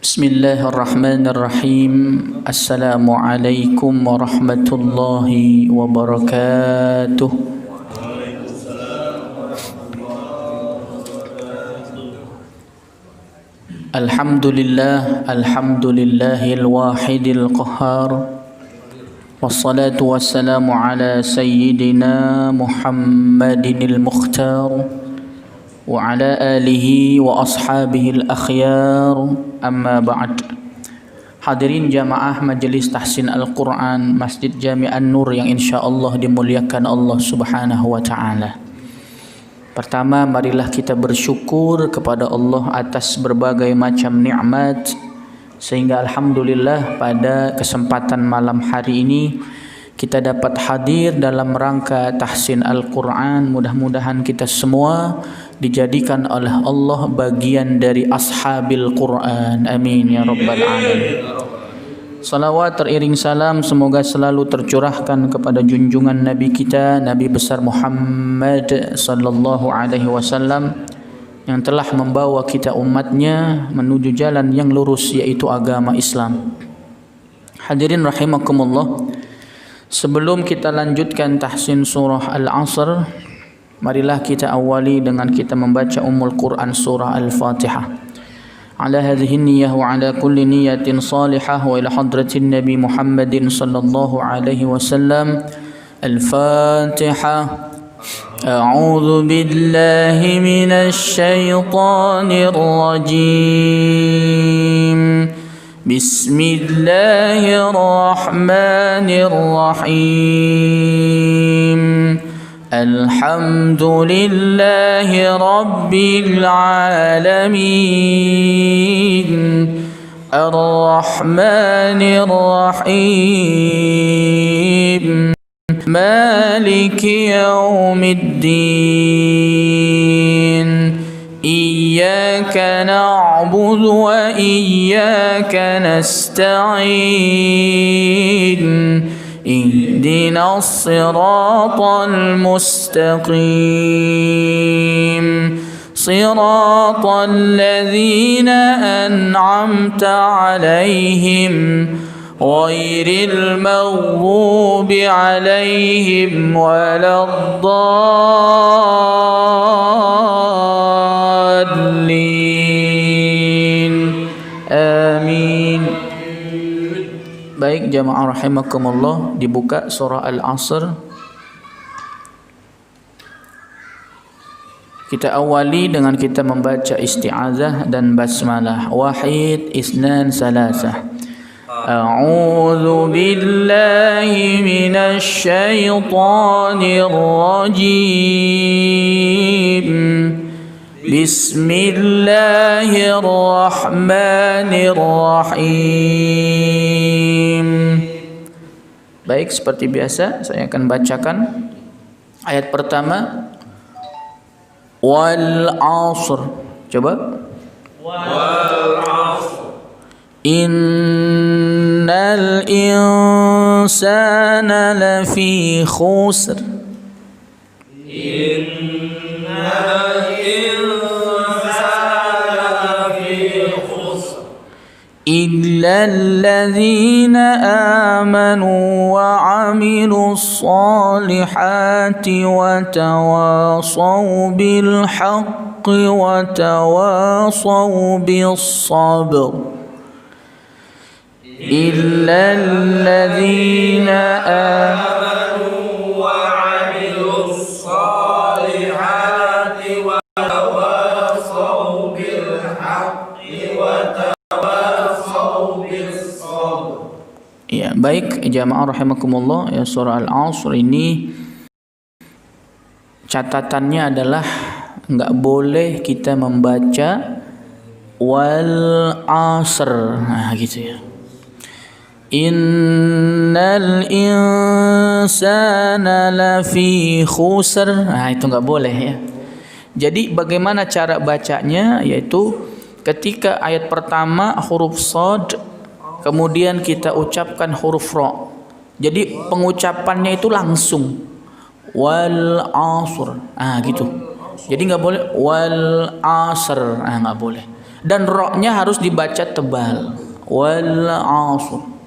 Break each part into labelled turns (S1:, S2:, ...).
S1: Bismillahirrahmanirrahim. Assalamualaikum warahmatullahi wabarakatuh. Alhamdulillahil wahidil qahhar. Wassalatu wassalamu ala sayyidina Muhammadinil mukhtar wa ala alihi wa ashabihil akhyar, amma ba'd. Hadirin jamaah Majelis Tahsin Al-Quran Masjid Jami' An-Nur yang insyaallah dimuliakan Allah Subhanahu wa taala. Pertama, marilah kita bersyukur kepada Allah atas berbagai macam nikmat, sehingga alhamdulillah pada kesempatan malam hari ini kita dapat hadir dalam rangka tahsin Al-Quran. Mudah-mudahan kita semua dijadikan oleh Allah bagian dari ashabil Quran. Amin ya rabbal alamin. Salawat teriring salam semoga selalu tercurahkan kepada junjungan Nabi kita, Nabi besar Muhammad sallallahu alaihi wasallam, yang telah membawa kita umatnya menuju jalan yang lurus, yaitu agama Islam. Hadirin rahimakumullah, sebelum kita lanjutkan tahsin surah Al-Asr, marilah kita awali dengan kita membaca Ummul Quran surah Al-Fatihah. Ala hadhihi niyyah wa ala kulli niyatin salihah wa ila hadratin Nabi Muhammadin sallallahu alaihi wasallam. Al-Fatihah. A'udzu billahi minasy syaithanir rajim. Bismillahirrahmanirrahim. Alhamdulillahi rabbil alamin. Ar-Rahmanir Rahim. Maliki yaumiddin. Iyyaka na'budu wa iyyaka nasta'in. Ihdinas siratal mustaqim. Siratal ladzina an'amta 'alaihim ghairil maghdubi 'alaihim waladdallin. Amin. Baik jamaah rahimakumullah, dibuka surah Al-Asr. Kita awali dengan kita membaca isti'azah dan basmalah. Wahid, isnan, salasah. A'udzu billahi minasy syaithanir rajim. Bismillahirrahmanirrahim. Baik, seperti biasa saya akan bacakan ayat pertama. Wal 'asr. Coba. Wal 'asr. Innal insana lafi khusr. Innal insana lafi khusr. Illal ladzina amanu wa 'amilus solihati wa tawasaw bil haqqi wa tawasaw bis sabr. Illal ladzina amanu wa 'amilus solihati wa tawasaw bil haqqi wa tawasaw bis sabr. Ya, baik jamaah rahimakumullah, ya, surah Al-Asr ini catatannya adalah enggak boleh kita membaca wal asr. Nah, gitu ya. Innal insana lafi khusr. Nah, itu enggak boleh ya. Jadi bagaimana cara bacanya? Yaitu ketika ayat pertama huruf shad, kemudian kita ucapkan huruf ra. Jadi pengucapannya itu langsung wal asr. Ah gitu. Jadi nggak boleh wal asr. Ah nggak boleh. Dan ro-nya harus dibaca tebal. Wal 'ashr.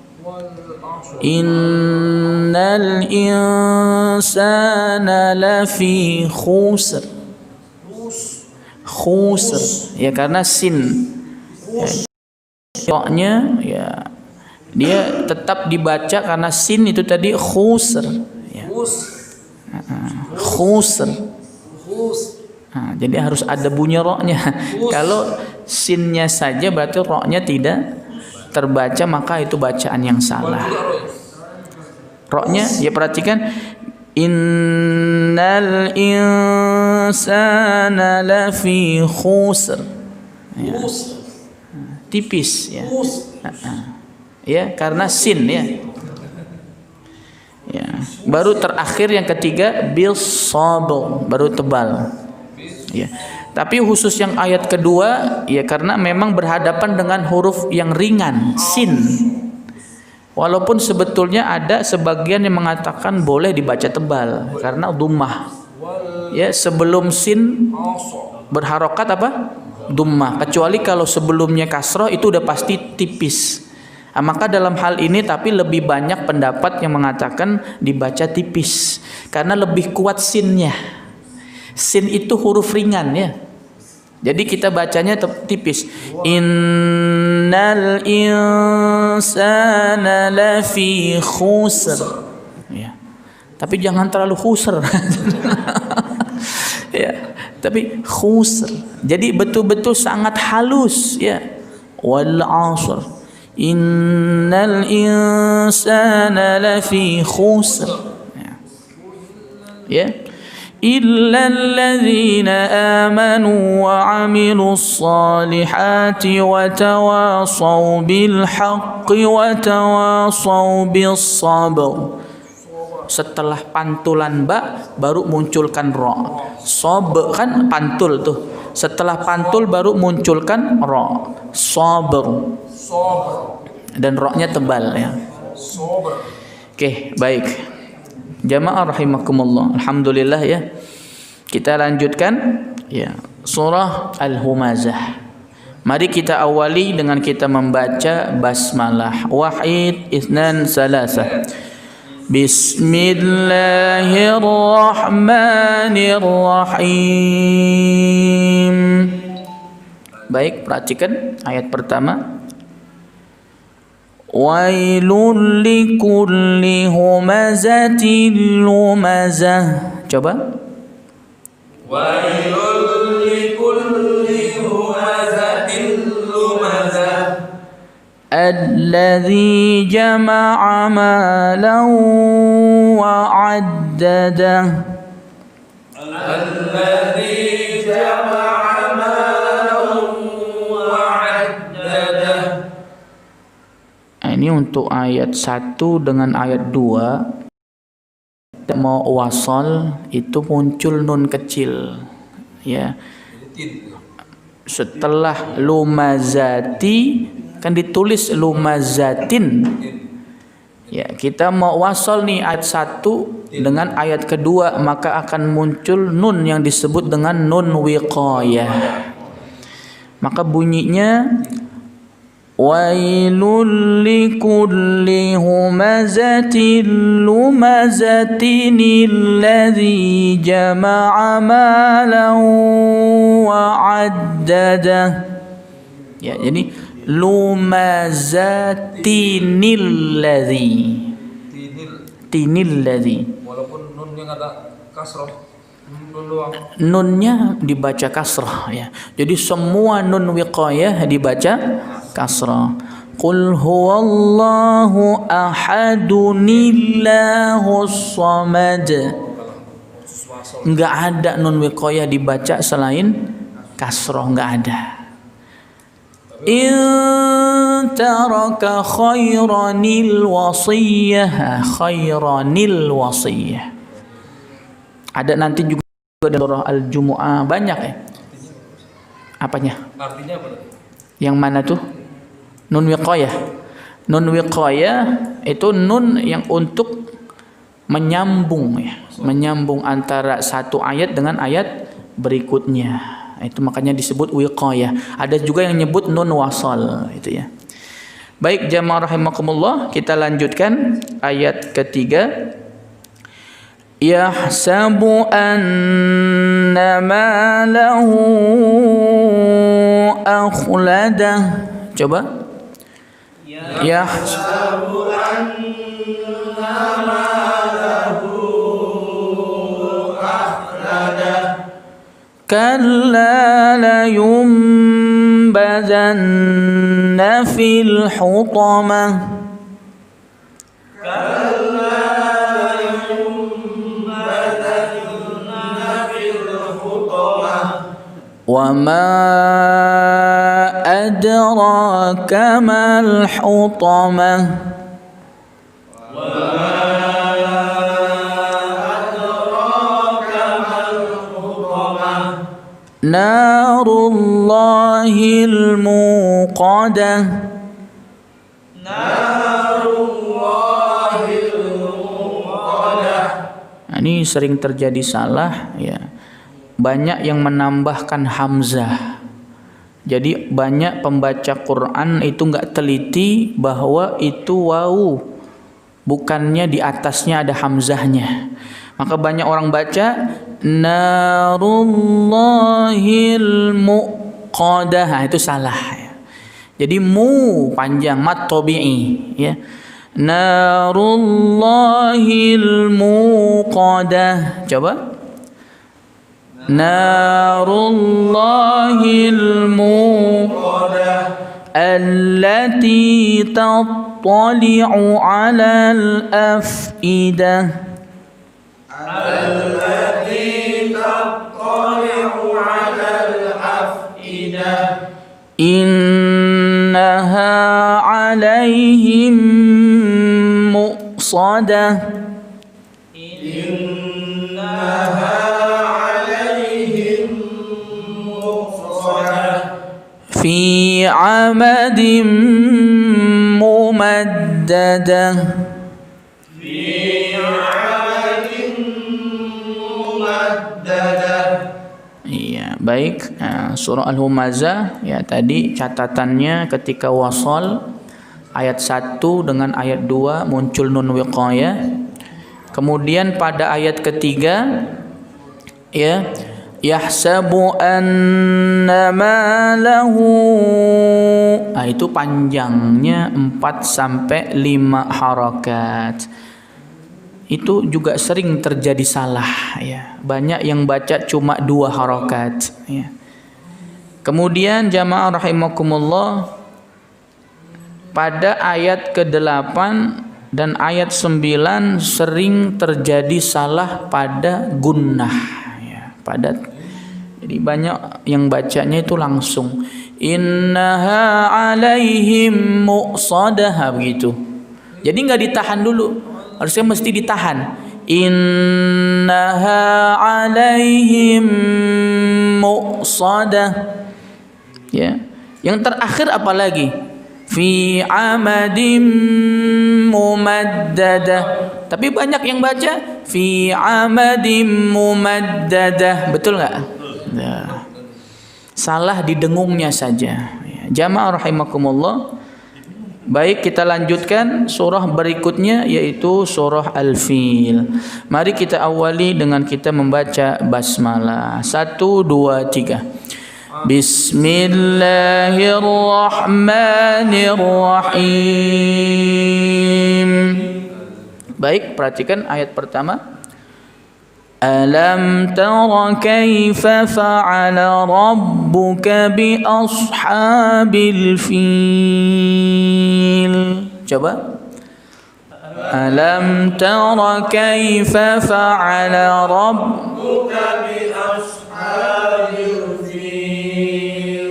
S1: Innal insana lafi khusr. Khusr ya, karena sin. Ro-nya ya dia tetap dibaca karena sin itu tadi khusr ya. Khusr. Nah, jadi harus ada bunyi ro-nya. Kalau sinnya saja berarti ro-nya tidak terbaca, maka itu bacaan yang salah. Ro-nya ya perhatikan, innal insana lafi khusr ya. Tipis ya. Ya, karena sin ya. Ya. Baru terakhir yang ketiga bil sabr, baru tebal. Ya. Tapi khusus yang ayat kedua ya, karena memang berhadapan dengan huruf yang ringan, sin. Walaupun sebetulnya ada sebagian yang mengatakan boleh dibaca tebal karena dhammah. Ya, sebelum sin berharokat apa? Dhammah. Kecuali kalau sebelumnya kasroh itu udah pasti tipis. Nah, maka dalam hal ini tapi lebih banyak pendapat yang mengatakan dibaca tipis karena lebih kuat sinnya. Sin itu huruf ringan ya. Jadi kita bacanya tipis. Innal insana lafi khusr. Ya. Tapi jangan terlalu khusr. Ya, tapi khusr. Jadi betul-betul sangat halus ya. Wal 'ashr. Innal insana lafi khusr. Ya. Illa alladhina amanu wa 'amilus salihati wa tawasaw bil haqqi wa tawasaw bis sabr. Setelah pantulan ba baru munculkan ro. Sob kan pantul tuh. Setelah pantul baru munculkan ro. Sabr. Dan ro-nya tebal ya. Oke, baik. Jamaah rahimakumullah. Alhamdulillah ya. Kita lanjutkan ya, surah Al-Humazah. Mari kita awali dengan kita membaca basmalah. Wahid, itsnan, salasah. Bismillahirrahmanirrahim. Baik, perhatikan ayat pertama. Wailul likulli humazatil lumazah. Coba.
S2: Wailul likulli humazatil lumazah.
S1: Alladzi jama'a malan wa 'addadah.
S2: Alladzi jama'a malan wa 'addadah.
S1: Ini untuk ayat 1 dengan ayat 2 mau wasal itu muncul nun kecil ya. Setelah lumazati kan ditulis lumazatin ya. Kita mau wasal nih ayat 1 dengan ayat kedua, maka akan muncul nun yang disebut dengan nun wiqayah. Maka bunyinya wailul likulli humazatil lumazatin alladzi jama'a malan wa 'addadah. Ya, jadi lumazatinil ladzi. Tinil ladzi.
S2: Walaupun nunnya ada kasroh, nun doang.
S1: Nunnya dibaca kasrah ya. Jadi semua nun wiqayah dibaca kasrah. Qul huwallahu ahadunillahus samad. Enggak ada nun wiqayah dibaca selain kasrah, enggak ada. In taraka khairanil wasiyah, khairanil wasiyah. Ada nanti juga di surah Al-Jumu'ah banyak ya. Apanya?
S2: Artinya apa?
S1: Yang mana tuh? Nun wiqayah. Nun wiqayah itu nun yang untuk menyambung ya, menyambung antara satu ayat dengan ayat berikutnya. Itu makanya disebut wiqayah. Ada juga yang nyebut nun wasal itu ya. Baik jamaah rahimakumullah, kita lanjutkan ayat ketiga. Yahsabu anna ma lahu akhladah. Coba. Yahsabu anna ma lahu akhladah. Kalla la yunbadanna fil hutamah. Wa ma adraka mal hutamah. Narullahil muqadah. Ini sering terjadi salah ya. Banyak yang menambahkan hamzah. Jadi banyak pembaca Quran itu enggak teliti bahwa itu wawu, bukannya di atasnya ada hamzahnya. Maka banyak orang baca narullahil muqadah. Nah, itu salah ya. Jadi mu panjang mat tabi'i ya. Narullahil muqadah. Coba. Narullahil muqadah allati tattali'u 'alal afidah. Allati tattali'u 'alal afidah. Innaha 'alaihim muqsadah. Innaha 'alaihim muqsadah. Fi 'amadin mumaddadah. Fi 'amadin mumaddadah. Iya, baik. Nah, surah Al-Humazah ya tadi catatannya ketika wasal ayat 1 dengan ayat 2 muncul nun wiqayah. Kemudian pada ayat ketiga ya yahsabu anna ma lahu. Nah, itu panjangnya 4 sampai 5 harakat. Itu juga sering terjadi salah ya. Banyak yang baca cuma 2 harakat ya. Kemudian jamaah rahimakumullah, pada ayat ke-8 dan ayat 9 sering terjadi salah pada gunnah ya, jadi banyak yang bacanya itu langsung innaha 'alaihim muqsadah begitu. Jadi enggak ditahan dulu, harusnya mesti ditahan. Innaha 'alaihim muqsadah. Ya. Yang terakhir apa lagi? Fi 'amadin mumaddadah. Tapi banyak yang baca fi 'amadin mumaddadah. Betul enggak? Nah. Salah di dengungnya saja. Jamaah rahimakumullah. Baik, kita lanjutkan surah berikutnya yaitu surah Al-Fil. Mari kita awali dengan kita membaca basmalah. 1 2 3. Bismillahirrahmanirrahim. Baik, perhatikan ayat pertama. Alam tara kaifa fa'ala rabbuka bi ashabil fil. Coba. Alam tara kaifa fa'ala rabbuka bi ashabil fil.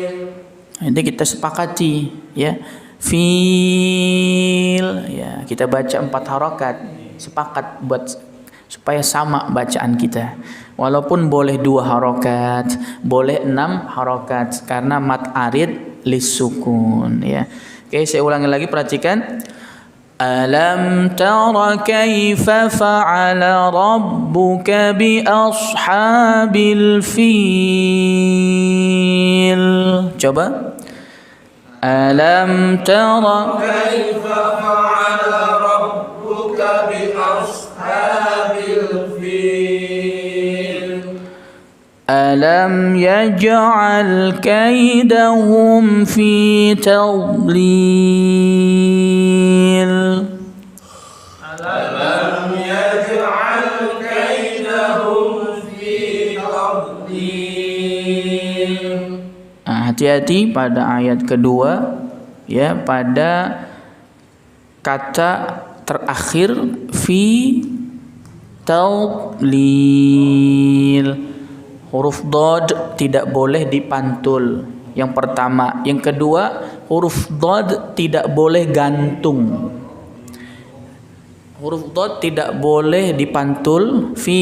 S1: Nanti kita sepakati ya. Fil ya, kita baca 4 harakat. Sepakat buat supaya sama bacaan kita. Walaupun boleh 2 harakat, boleh 6 harakat karena mat arid lis sukun ya. Oke, saya ulangi lagi, perhatikan. Alam tara kaifa fa'ala rabbuka bi ashabil fil. Coba. Alam tara
S2: kaifa fa'ala rabbuka bi ashabil fil.
S1: Alam yaj'al kaidahum fi tadlil.
S2: Alam yaj'al kaidahum fi tadlil.
S1: Hati-hati pada ayat kedua, ya, pada kata terakhir fi tadlil. Huruf dad tidak boleh dipantul. Yang pertama, yang kedua, huruf dad tidak boleh gantung. Huruf dad tidak boleh dipantul. Fi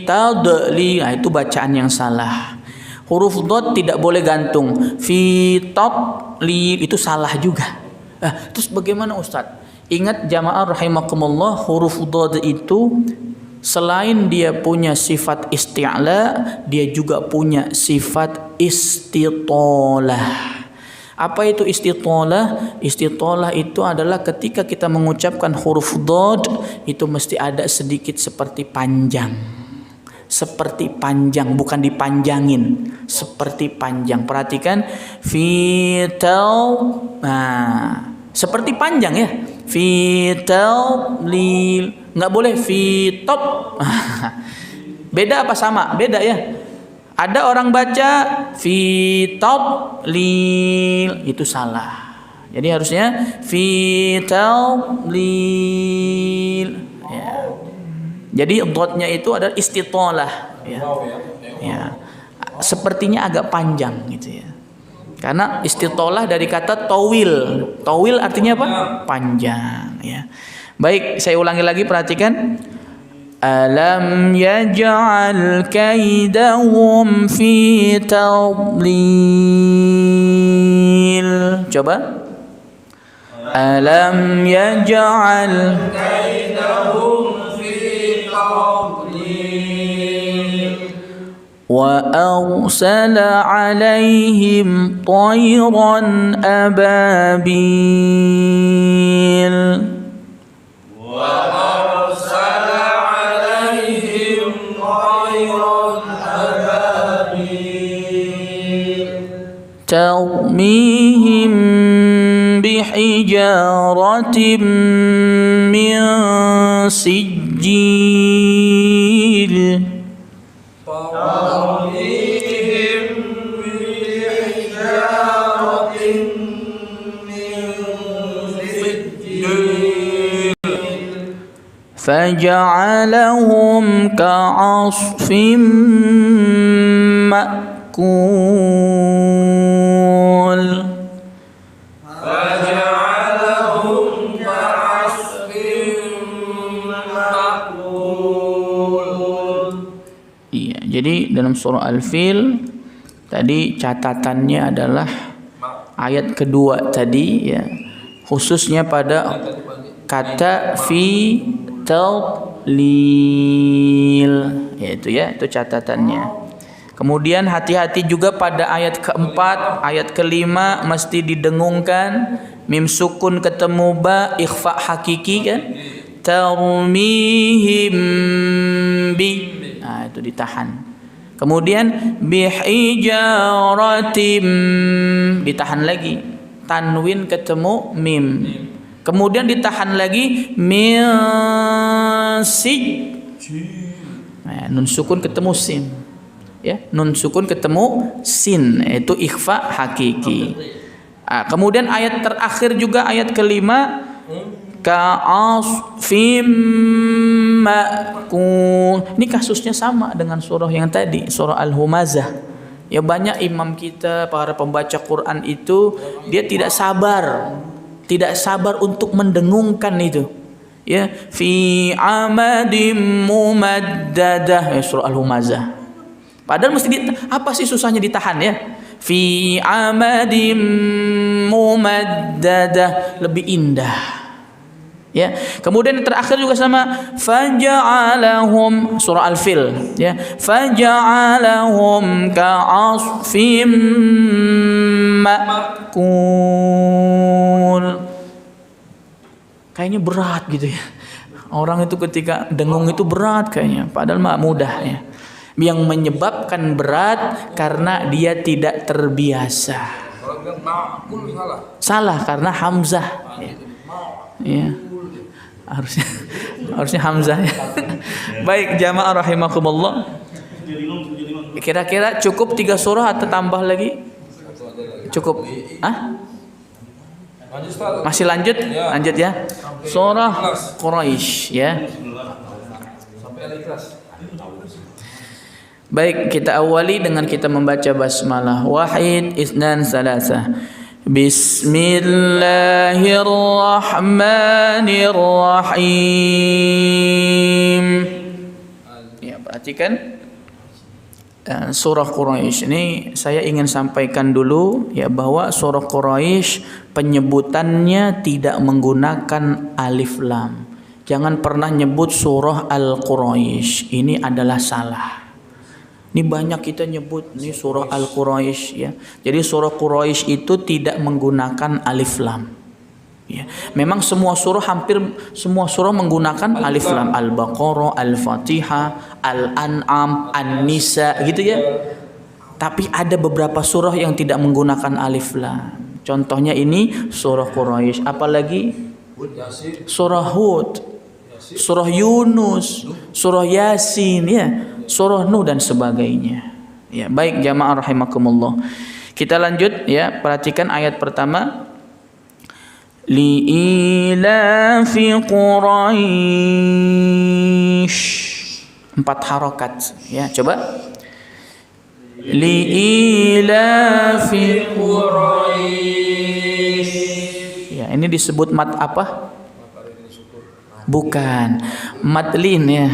S1: tadlil, itu bacaan yang salah. Huruf dad tidak boleh gantung. Fi tadlil, itu salah juga. Terus bagaimana Ustadz? Ingat jamaah rahimakumullah, huruf dad itu selain dia punya sifat isti'la, dia juga punya sifat istitolah. Apa itu istitolah? Istitolah itu adalah ketika kita mengucapkan huruf dad, itu mesti ada sedikit seperti panjang. Seperti panjang, bukan dipanjangin. Seperti panjang. Perhatikan. Seperti panjang ya. Fitalil. Nggak boleh fitop. Beda apa sama? Beda ya. Ada orang baca fitablil, itu salah. Jadi harusnya fitablil. Ya. Jadi dotnya itu adalah istitolah. Ya. Ya. Sepertinya agak panjang gitu ya. Karena istitolah dari kata towil. Towil artinya apa? Panjang. Ya. Baik, saya ulangi lagi, perhatikan. Alam yaj'al kaidahum fi tadlil. Coba. Alam yaj'al kaidahum fi tadlil. Wa arsala 'alaihim tayran ababil. ترميهم بحجارة من سجيل. فجعلهم كعصف مأكول. فجعلهم كعصف مأكول. Iya, jadi dalam surah Al-Fil tadi catatannya adalah ayat kedua tadi ya, khususnya pada kata fi tadlil, yaitu ya, itu catatannya. Kemudian hati-hati juga pada ayat keempat, ayat kelima mesti didengungkan, mim sukun ketemu ba, ikhfa hakiki kan, tarmihim bi, itu ditahan. Kemudian bihijaratim, ditahan lagi, tanwin ketemu mim. Kemudian ditahan lagi nun sukun ketemu sin. Ya, nun sukun ketemu sin, itu ikhfa hakiki. Kemudian ayat terakhir juga ayat kelima ka'asfim ma'kul. Ini kasusnya sama dengan surah yang tadi, surah Al-Humazah. Ya, banyak imam kita, para pembaca Quran itu dia tidak sabar untuk mendengungkan itu. Ya, fi amadim mumaddadah, ya, surah Al-Humazah. Padahal mesti apa sih susahnya ditahan ya? Fi amadim mumaddadah, lebih indah. Ya, kemudian yang terakhir juga sama faja'alahum surah Al-Fil ya. Faja'alahum ka'asfim ma'kul. Kayaknya berat gitu ya. Orang itu ketika dengung itu berat kayaknya, padahal mah mudah ya. Yang menyebabkan berat karena dia tidak terbiasa.
S2: Kalau bilang ma'kul salah.
S1: Salah karena hamzah. Ya. Harusnya hamzah ya. Baik jamaah rahimakumullah. Kira-kira cukup 3 surah atau tambah lagi? Cukup. Hah? Masih lanjut? Lanjut ya. Surah Quraisy ya.
S2: Sampai Al-Ikhlas.
S1: Baik, kita awali dengan kita membaca basmalah. Wahid, isnan, salasa. Bismillahirrahmanirrahim. Ya, perhatikan surah Quraisy ini saya ingin sampaikan dulu ya bahwa surah Quraisy penyebutannya tidak menggunakan alif lam. Jangan pernah nyebut surah Al-Quraisy. Ini adalah salah. Ini banyak kita nyebut ini surah Al-Quraisy ya. Jadi surah Quraisy itu tidak menggunakan alif lam. Ya. Memang hampir semua surah menggunakan alif lam. Al-Baqarah, Al-Fatihah, Al-An'am, An-Nisa gitu ya. Tapi ada beberapa surah yang tidak menggunakan alif lam. Contohnya ini surah Quraisy, apalagi surah Hud, surah Yunus, surah Yasin ya. Surah Nuh dan sebagainya. Ya, baik jamaah rahimakumullah. Kita lanjut ya, perhatikan ayat pertama. Li'ilafi Quraisy. 4 harokat ya, coba. Li'ilafi Quraisy. Ya, ini disebut mat apa? Bukan. Madlin ya.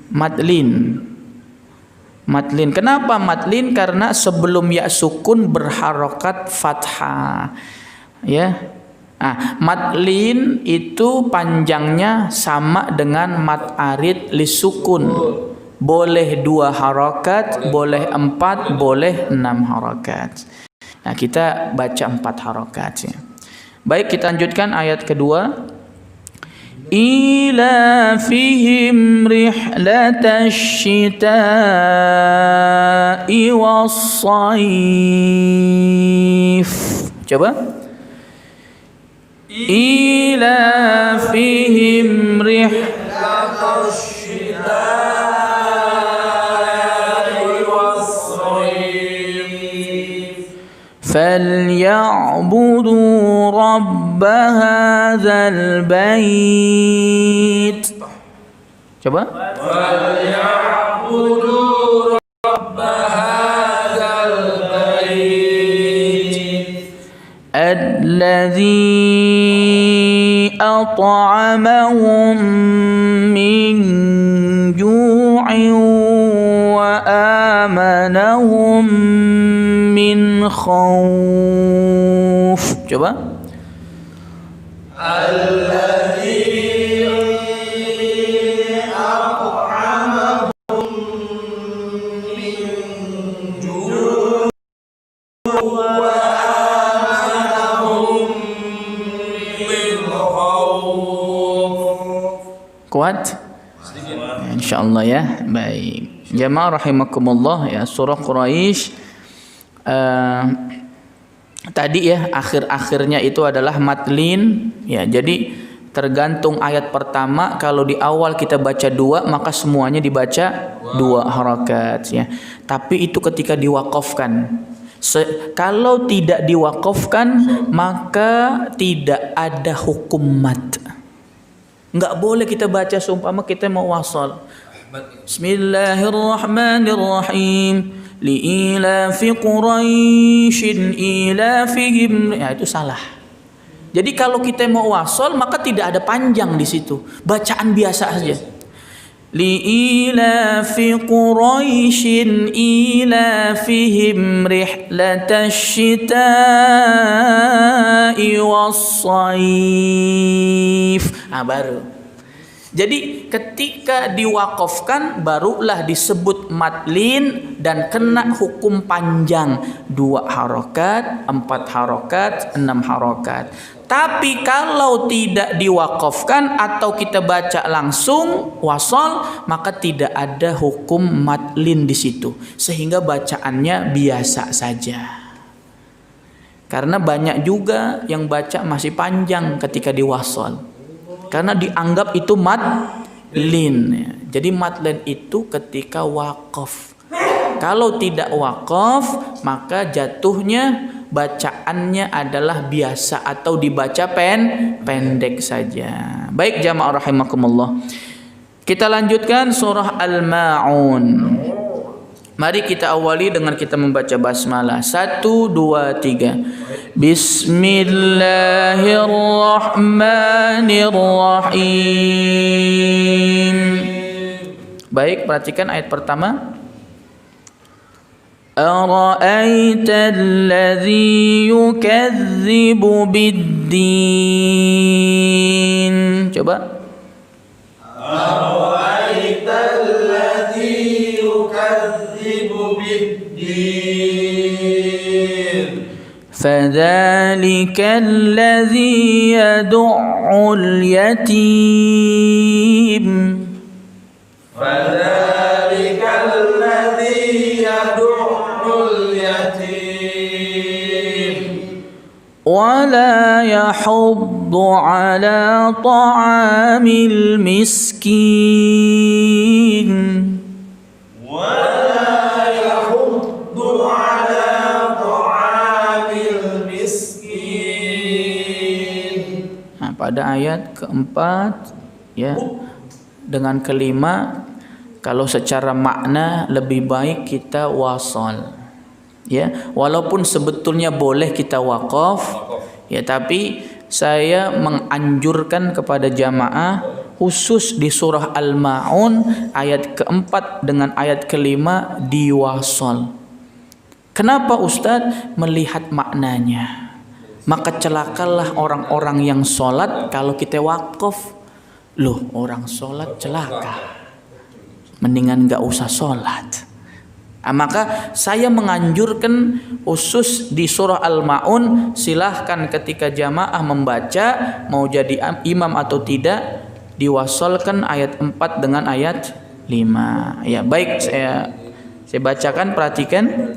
S1: Madlin. Kenapa madlin? Karena sebelum ya sukun berharokat fathah. Ya. Madlin itu panjangnya sama dengan mad arid li sukun. Boleh 2 harokat, boleh 4, boleh 6 harokat. Nah, kita baca 4 harokat ya. Baik, kita lanjutkan ayat kedua. إيلافهم رحلة الشتاء والصيف. Coba. إيلافهم رحلة الشتاء والصيف فليعبدوا رب هذا البيت. Coba. فليعبدوا رب هذا البيت الذي أطعمهم من جوع وآمنهم من خوف. Coba. Kuat? Insyaallah ya. Baik. Jamaah rahimakumullah ya, surah Quraisy tadi ya akhir-akhirnya itu adalah madlin ya. Jadi tergantung ayat pertama, kalau di awal kita baca 2 maka semuanya dibaca 2 harakat ya. Tapi itu ketika diwakafkan. Kalau tidak diwakafkan maka tidak ada hukum mad. Enggak boleh kita baca seumpama kita mau wasal. Bismillahirrahmanirrahim. Li'ilafi Quraisyin ilafihim. Ya, itu salah. Jadi kalau kita mau wasal maka tidak ada panjang di situ. Bacaan biasa saja. li'ilafi Quraisyin ilafihim rihlatasyita'i was-sayf. Baru. Jadi ketika diwakafkan barulah disebut madlin dan kena hukum panjang 2 harokat, 4 harokat, 6 harokat. Tapi kalau tidak diwakafkan atau kita baca langsung wasal, maka tidak ada hukum madlin di situ, sehingga bacaannya biasa saja. Karena banyak juga yang baca masih panjang ketika diwasal, karena dianggap itu madlin. Jadi madlin itu ketika wakaf. Kalau tidak wakaf, maka jatuhnya bacaannya adalah biasa atau dibaca pendek saja. Baik jamaah rahimakumullah. Kita lanjutkan surah Al-Ma'un. Mari kita awali dengan kita membaca basmalah. 1, 2, 3. Bismillahirrahmanirrahim. Baik, perhatikan ayat pertama. أرأيت الذي يكذب بالدين. Coba.
S3: أرأيت الذي يكذب بالدين.
S1: فذلك الذي يدع اليتيم.
S3: فذلك الذي يدع اليتيم
S1: ولا يحض على طعام المسكين.
S3: ولا يحض على طعام المسكين.
S1: Pada ayat keempat ya, dengan kelima, kalau secara makna lebih baik kita wasal. Ya, walaupun sebetulnya boleh kita wakaf, ya, tapi saya menganjurkan kepada jamaah khusus di surah Al-Ma'un ayat keempat dengan ayat kelima diwasal. Kenapa Ustadz? Melihat maknanya. Maka celakalah orang-orang yang sholat kalau kita wakaf. Loh, orang sholat celaka, mendingan gak usah sholat. Maka saya menganjurkan khusus di surah Al-Ma'un, silahkan ketika jamaah membaca, mau jadi imam atau tidak, diwasalkan ayat 4 dengan ayat 5. Ya, baik, saya bacakan, perhatikan.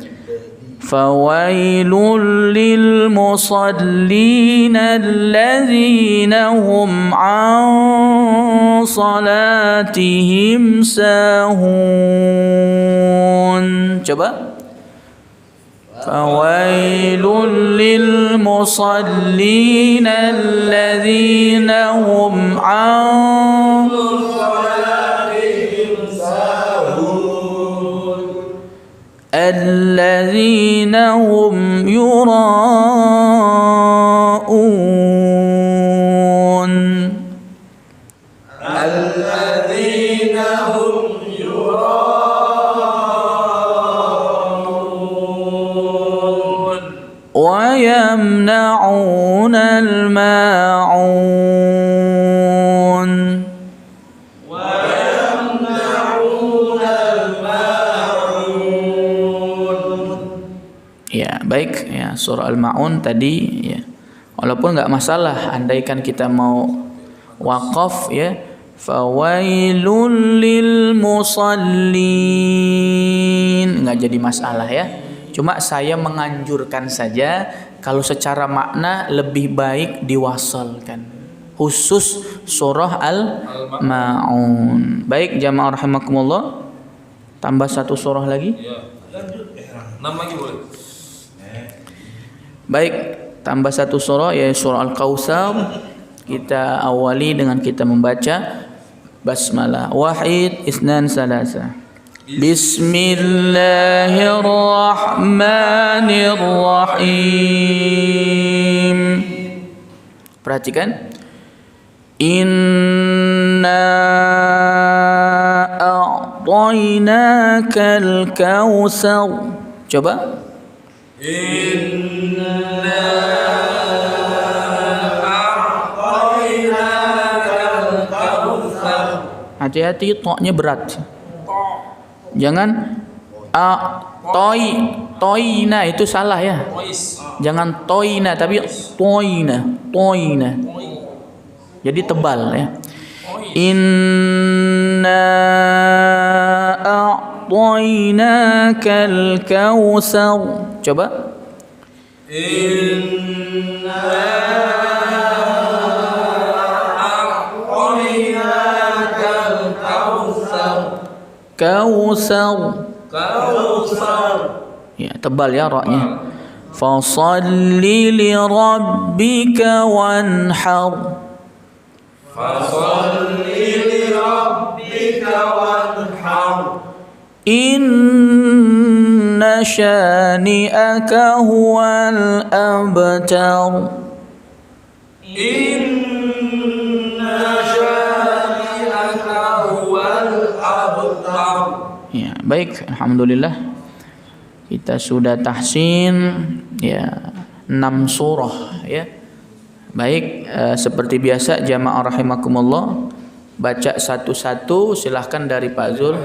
S1: Fawailul lil musallina alladzina hum an salatihim sahun. Coba. Fawailul lil musallina alladzina hum an salatihim sahun. الذين هم يراءون.
S3: الذين هم يراءون
S1: ويمنعون الماعون. Ya, baik ya, surah Al-Ma'un tadi ya. Walaupun enggak masalah andaikan kita mau wakaf ya. Fawailul lil musallin, enggak jadi masalah ya. Cuma saya menganjurkan saja kalau secara makna lebih baik diwasalkan. Khusus surah Al-Ma'un. Baik jamaah rahimakumullah. Tambah 1 surah lagi?
S2: Ya. 6 lagi boleh.
S1: Baik, tambah 1 surah yaitu surah Al-Kautsar. Kita awali dengan kita membaca basmalah. Wahid, isnan, salasa. Bismillahirrahmanirrahim. Perhatikan. Inna a'tainakal kautsar. Coba.
S3: Inna a'tainakal kautsar.
S1: Hati-hati to-nya berat. Jangan toina itu salah ya.
S2: Tois.
S1: Jangan toina tapi toina. Jadi tebal ya. Inna a'tainakal kautsar. Coba.
S3: Inna a'tainakal kautsar.
S1: Kautsar. Ya, tebal ya ra-nya. Fasalli li rabbika wanhar.
S3: Fasalli li rabbika wanhar.
S1: Inna syani'aka huwal abtar.
S3: Inna syani'aka huwal abtar.
S1: Ya, baik, alhamdulillah. Kita sudah tahsin ya 6 surah ya. Baik, seperti biasa jamaah rahimakumullah, baca satu-satu silahkan dari Pak Zul.